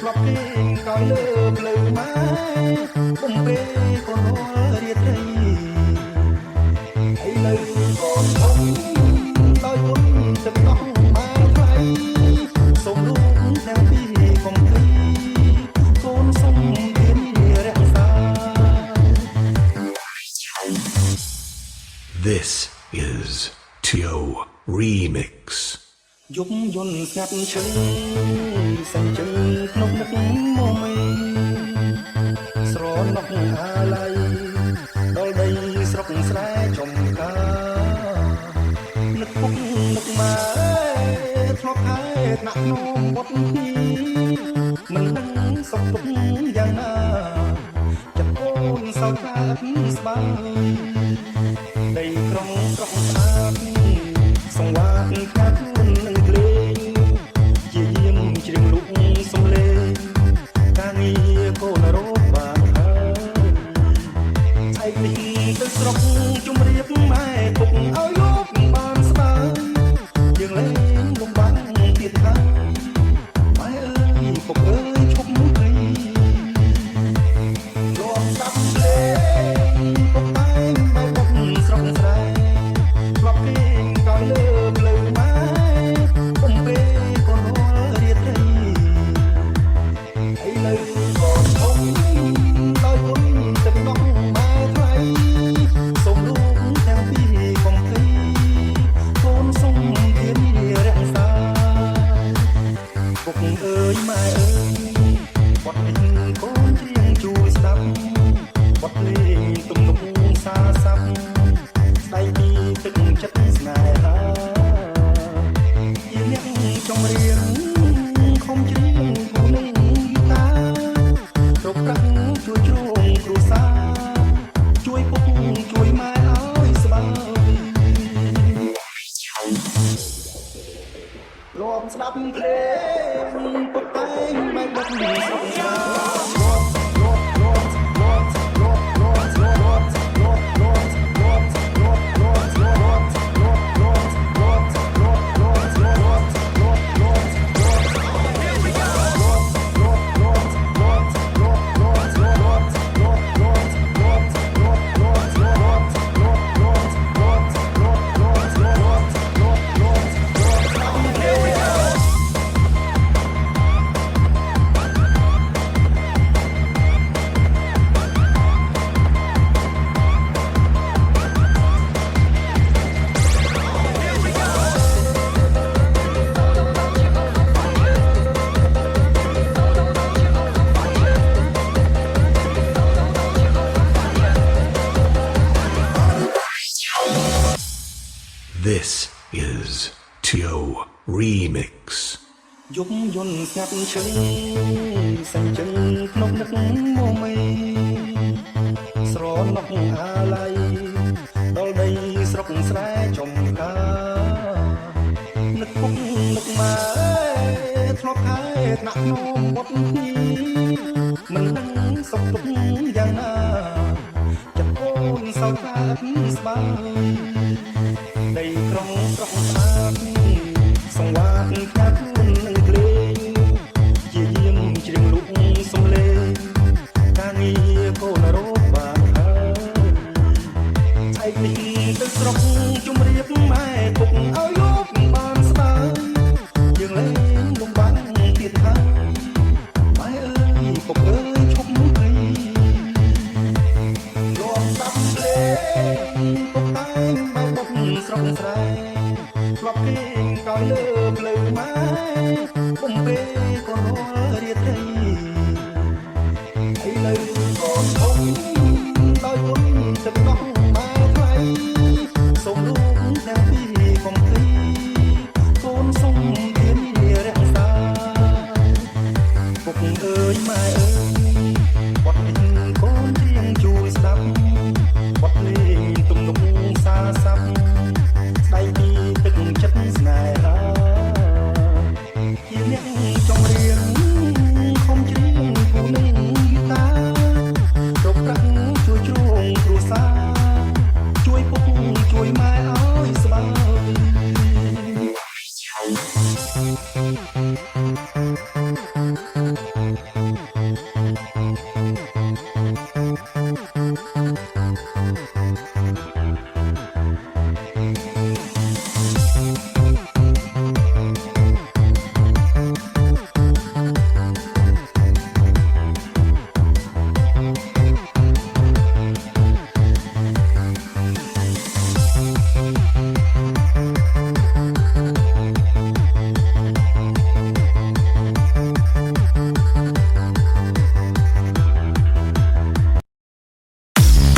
ធ្លាប់គេក៏លើផ្លូវម៉ែបំពេក៏រលរាត្រីឥឡូវកូនធំដោយគុណទឹកដោះម៉ែថ្លៃសូមលោកទាំងពីរកុំភ្លីកូនសុំធានារក្សា This is Tio Remix យប់យន់ស្ងាត់ឈឹងសិនជឹងក្នុងនឹកមកមីស្រណុកអាឡ័យដល់ដីស្រុកស្រែចំការនឹកពុកនឹកម៉ែធ្លាប់ហែកណាក់នោមវត្តភីមិនដឹងសុខទុក្ខយ៉ាងណាចិត្តអូនសោកខ្លាចស្បើយដីក្រុងស្រុកស្អាតសង្វាតខាត់ខ្លួននឹងភ្លេងជាយាមជ្រៀងលុកសំលេងការងារកូនរត់បានហើយឯនេះទៅស្រុកជម្រាបម៉ែពុកឲ្យលោកបានស្បើយយើងលេងលំបាំងទៀតហើយម៉ែអើយពុកអើយឈប់ព្រីលោកស្ដាប់ភ្លេងពុកតែងបើបុកស្រុកស្រែធ្លាប់គេក៏លើផ្លូវម៉ែបំពេក៏រលរាត្រីឥឡូវកូនធំដោយគុណទឹកដោះម៉ែថ្លៃសូមលោកទាំងពីរកុំភ្លីកូនសុំធានារក្សាពុកអើយម៉ែអើយបទនេះកូនច្រៀងជួយស្ដាប់បទភ្លេងទំនុកសារស័ព្ទស្ដីពីទឹកចិត្តស្នេហាជាអ្នកចង់រៀនខំច្រៀងគូនឹងហ្គីតាគ្រប់ប្រាក់ជួយជ្រងគ្រួសារជួយពុកជួយម៉ែឲ្យស្បើយលំស្ដាប់ភ្លេងពុកតែងបែបបុកស្រុកស្រែThis is Tio Remix យប់យន់ស្ងាត់ឈឹងសិនជឹងក្នុងនឹកមកមីស្រណុកអាឡ័យដល់ដីស្រុកស្រែចំការនឹកពុកនឹកម៉ែធ្លាប់ហែកណាក់នោមវត្តភីមិនដឹងសុខទុក្ខយ៉ាងណាចិត្តអូនសោកខ្លាចស្បើយដីក្រុងស្រុកស្អាតសង្វាតខាត់ខ្លួននឹងភ្លេងជាយាមជ្រៀងលុកសំលេងការងារកូនរត់បានហើយឯនេះទៅស្រុកជម្រាបម៉ែពុកឲ្យលោកបានស្បើយយើងលេងលំបាំងទៀតហើយម៉ែអើយពុកអើយឈប់ព្រីលោកស្ដាប់ភ្លេងពុកតែងបើបុកស្រុកស្រែធ្លាប់គេក៏លើផ្លូវម៉ែបំពេក៏រលរាត្រីឥឡូវកូនធំដោយគុណទឹកដោះម៉ែថ្លៃសូមលោកទាំងពីរកុំភ្លីកូនសុំធានារក្សាពុកអើយម៉ែអើយ